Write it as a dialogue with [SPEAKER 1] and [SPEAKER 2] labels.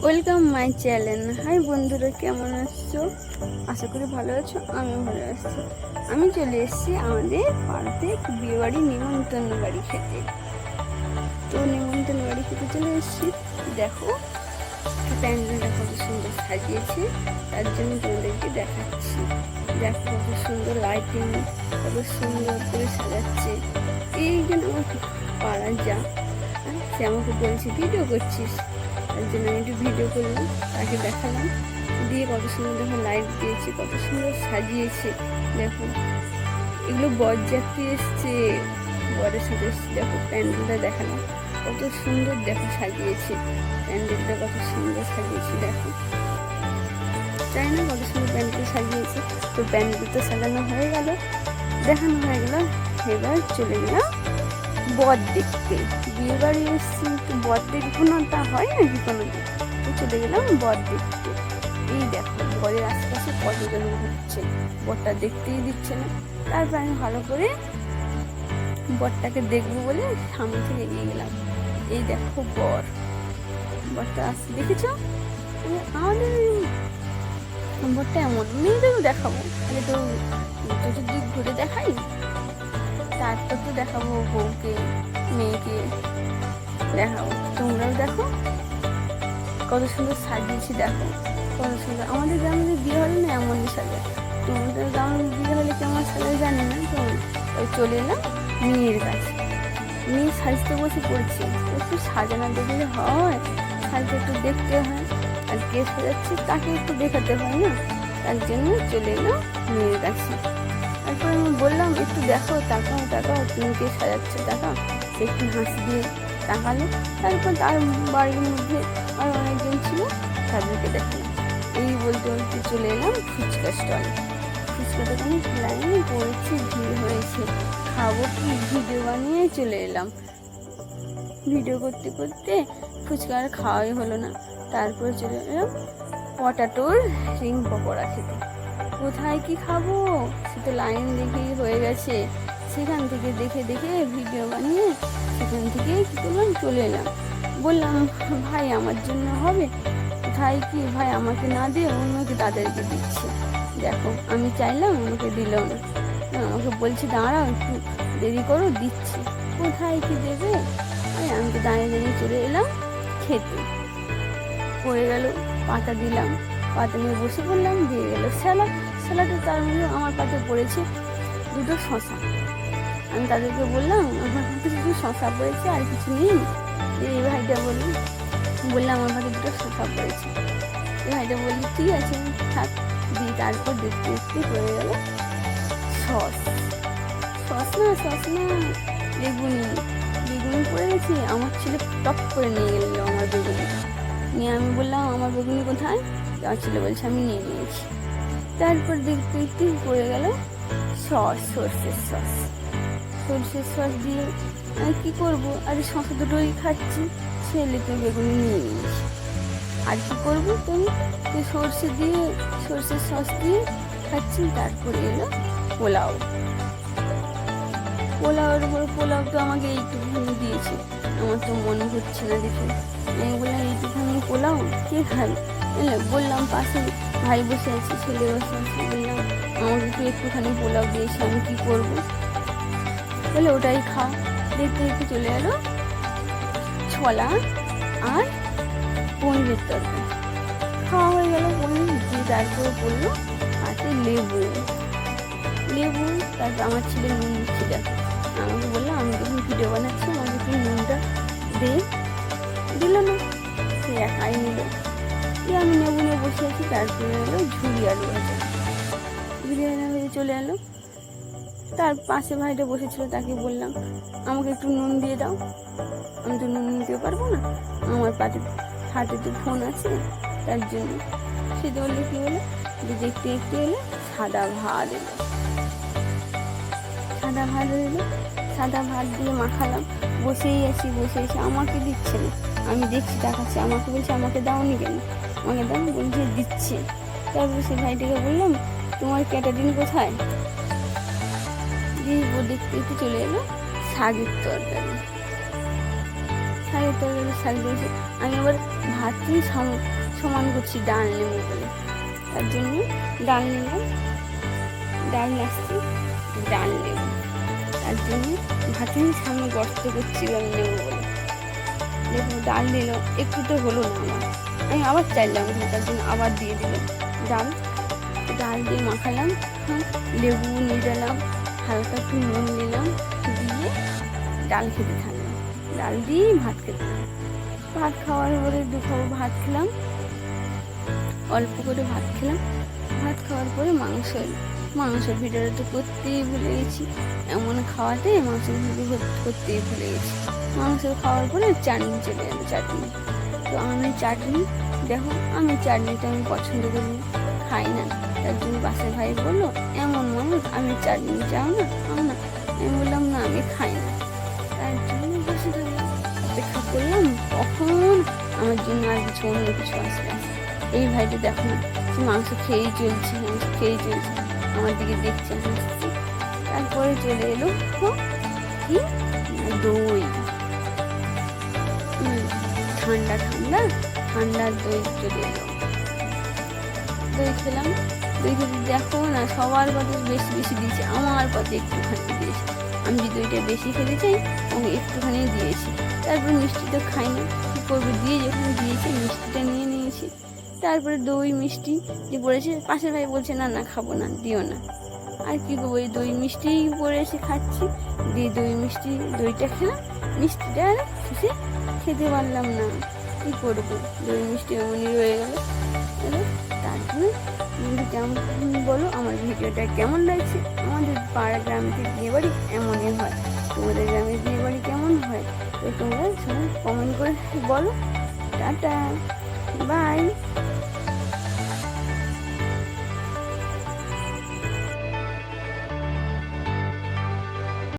[SPEAKER 1] Welcome my channel. High বন্ধুরা, কেমন আছো? আশা করি ভালো আছো। আমিও ভালো আছি। আমি চলে এসেছি আমাদের পাড়াতে একটু বিয়ে বাড়ি নিমন্ত্রণ বাড়ি খেতে। তো নিমন্ত্রণ বাড়ি খেতে চলে এসেছি। দেখো প্যান্ডেলটা কত সুন্দর সাজিয়েছে, তার জন্য তোমাদেরকে দেখাচ্ছি। দেখো কত সুন্দর লাইটিং, কত সুন্দর করে সাজাচ্ছে। এই জন্য আমার পাড়ার যা সে আমাকে বলছে ভিডিও করছিস, তার জন্য আমি একটু ভিডিও করলাম, তাকে দেখালাম। দিয়ে কত সুন্দর দেখো লাইট দিয়েছে, কত সুন্দর সাজিয়েছে। দেখো এগুলো বরযাত্রী এসছে, বরের সাথে এসছে। দেখো প্যান্ডেলটা দেখালাম, কত সুন্দর দেখো সাজিয়েছে। প্যান্ডেলটা কত সুন্দর সাজিয়েছে, দেখো তাই না? কত সুন্দর প্যান্ডেল সাজিয়েছে। তো প্যান্ডেল তো সাজানো হয়ে গেল, দেখানো হয়ে গেল। এবার চলে গেলাম বর দেখতে। বিয়ে বাড়ি এসছি, তো বর দেখবো না তা হয় নাকি কোনোদিন? তো চলে গেলাম বর দেখতে। এই দেখো বরের আশপাশে কতজন ঘুরছে, বরটা দেখতেই দিচ্ছে না। তারপর আমি ভালো করে বরটাকে দেখবো বলে সামনে থেকে এগিয়ে গেলাম। এই দেখো বরটা আসছে, দেখেছো? আমাদের বরটা এমন, মেয়েদেরও দেখাবো, আগে তো চতুর্দিক ঘুরে দেখাই, তারপর তো দেখাবো বউকে, মেয়েকে দেখাবো। তোমরাও দেখো কত সুন্দর সাজিয়েছি, দেখো কত সুন্দর। আমাদের গ্রামে বিয়ে হলে না এমনই সাজে, তোমাদের গ্রামে বিয়ে হলে কেমন সাজে জানি না। তো চলে এলাম মেয়ের কাছে। মেয়ে সাজতে বসে পড়ছে, একটু সাজানো দেখলে হয়, সাজতে একটু দেখতে হয়, আর কে সাজাচ্ছে তাকে একটু দেখাতে হয় না, তার জন্য চলে এলাম মেয়ের কাছে। তারপর আমি বললাম একটু দেখো, তাকাও তুমি কে সাজাচ্ছে তাকাও। সে একটু হাসি দিয়ে তাকালো। তারপর তার বাড়ির মধ্যে আর অনেকজন ছিল, তাদেরকে দেখালাম। এই বলতে বলতে চলে এলাম ফুচকা স্টলে। ফুচকা দোকানে লাইনে পড়েছে, ভিড় হয়েছে, খাবো কি, ভিডিও বানিয়ে চলে এলাম। ভিডিও করতে করতে ফুচকা আর খাওয়াই হলো না। তারপর চলে এলাম পটাটোর রিং পকোড়া খেতে। কোথায় কি খাবো, সে তো লাইন দেখেই হয়ে গেছে। সেখান থেকে দেখে দেখে ভিডিও বানিয়ে সেখান থেকে কী করলাম, চলে এলাম। বললাম ভাই আমার জন্য হবে? কোথায় কি ভাই, আমাকে না দিয়ে অন্যকে তাদেরকে দিচ্ছে। দেখো আমি চাইলাম, আমাকে দিল না। আমাকে বলছে দাঁড়াও একটু দেরি করো, দিচ্ছি। কোথায় কি দেবে, আমি তো দাঁড়িয়ে দাঁড়িয়ে চলে এলাম খেতে। পড়ে গেল পাতা, দিলাম পাতা নিয়ে বসে পড়লাম, দিয়ে গেল স্যালাডে। তার মধ্যে আমার পাতে পড়েছে দুটো শশা। আমি তাদেরকে বললাম আমার পাতে শুধু শশা পড়েছে, আর কিছু নেই। এই ভাইটা বললাম আমার পাতে দুটো শশা পড়েছে। এই ভাইটা বললি ঠিক আছে থাক, দিয়ে তারপর দেখতে দেখতে পড়ে গেল সস না বেগুনি পড়ে গেছে। আমার ছেলে টপ করে নিয়ে গেল আমার বেগুনি নিয়ে। আমি বললাম আমার বেগুনি কোথায়? আমার ছেলে বলছে আমি নিয়ে নিয়েছি। তারপর দেখতে দেখতে পড়ে গেল সর্ষের সস দিয়ে কি করবো, আর শশা দুটোই খাচ্ছি, ছেলেকে বেগুনি নিয়ে নিয়েছি। আর কি করবো, তুমি তো সর্ষের সস দিয়ে খাচ্ছি। তারপরে এলো পোলাও তো আমাকে এইটুকুখানি দিয়েছে, আমার তো মনে হচ্ছে না দেখে। আমি বললাম এইটুখানি পোলাও কে খাবে? বললাম পাশে ভাই বসে আছে, ছেলে বসে আছে, বললাম আমাকে একটুখানি পোলাও দিয়েছে, আমি কি করবো? বলে ওটাই খাও। দেখতে দেখতে চলে এলো ছোলা আর পনিরের তরকারি। খাওয়া হয়ে গেল পনির দিয়ে। তারপরে পড়লো হাতে লেবু। তারপর আমার ছেলে নুন দিচ্ছে, দেখো আমাকে বললো আমি যখন ভিডিও বানাচ্ছি আমাকে তুই নুনটা দিল না, সে একাই নিল। দিয়ে আমি নেবু নিয়ে বসে আছি। তারপরে এলো ঝুড়ি আলু ভাজা চলে এলো। তার পাশে ভাইটা বসেছিল, তাকে বললাম আমাকে একটু নুন দিয়ে দাও। আমি তো নুন নিতে পারবো না, আমার হাতে তো ফোন আছে, তার জন্য। সে বললে কি হলো, যে দেখতে দেখতে এলো সাদা ভাত এলো। সাদা ভাত দিয়ে মাখালাম। বসেই আছি আমাকে দিচ্ছে না। আমি দেখছি তাকাচ্ছি, আমাকে বলছে আমাকে দাওনি কেন, আমাকে দাও, বলছে দিচ্ছে। তারপরে সে ভাইটাকে বললাম তোমার ক্যাটারিং কোথায়? দিয়ে দেখতে দেখতে চলে এলো শাকের শাকের তরকারি শাক দিয়েছে, আমি আবার ভাতই সমান করছি ডাল নেবো বলে, তার জন্য ডাল নিলাম, ডাল আসছি ডাল নেব, তার জন্য ভাতের সামনে গর্ত করছি আমি নেবো বলে। দেখো ডাল দিল, একটু তো হলো না আমার, আমি আবার চাইলাম, তার জন্য আবার দিয়ে দিলাম ডাল দিয়ে মাখালাম, লেবু নিয়ে গেলাম, হালকা একটু নুন নিলাম, দিয়ে ডাল খেতে থাকলাম, ডাল দিয়েই ভাত খেতে থাকলাম। ভাত খাওয়ার পরে 2 খাবো ভাত খেলাম, অল্প করে ভাত খেলাম। ভাত খাওয়ার পরে মাংস এলো, মাংসের ভিডিওটা তো করতেই ভুলে গেছি, এমন খাওয়াতে মাংসের ভিডিও করতেই ভুলে গেছি। মাংস খাওয়ার পরে চাটনি চলে এলো, চাটনি। তো আমি চাটনি, দেখো আমি চাটনিটা আমি পছন্দ করি না, খাই না, তার জন্য পাশের ভাই বললো এমন মানুষ আমি চাটনি চাও না, আমি বললাম না আমি খাই না, তার জন্য বসে থাকলাম, অপেক্ষা করলাম কখন আমার জন্য আর কিছু অন্য কিছু আসবে। এই ভাইটা দেখো না, সে মাংস খেয়েই চলছে, আমার দিকে দেখছে, হাসছে। তারপরে চলে এলো কি দই, ঠান্ডা দই চলে এলো, দই খেলাম। দই খেতে দেখো না সবার পাতে বেশি বেশি দিয়েছে, আমার পাতে একটুখানি দিয়েছে, আমি যে দইটা বেশি খেতে চাই আমি একটুখানি দিয়েছি। তারপরে মিষ্টি তো খাই না, কী করবো, দিয়ে যখন দিয়েছে মিষ্টিটা নিয়ে নিয়েছি। তারপরে দই মিষ্টি যে পড়েছে, পাশের ভাই বলছে না না খাবো না, দিও না। আর কী করবো, ওই দই মিষ্টি পড়েছে খাচ্ছি, দিয়ে দইটা খেলাম, মিষ্টিটা আর শেষে খেতে পারলাম না, কী করবো, দই মিষ্টি এমনই রয়ে গেল। তার জন্য কেমন বলো আমার ভিডিওটা কেমন লাগছে। আমাদের পাড়া গ্রামে বিয়ে বাড়ি এমনই হয়, তোমাদের গ্রামের বিয়ে বাড়ি কেমন হয় তো তোমরা সবাই কমেন্ট করে বলো। Ta-ta, by.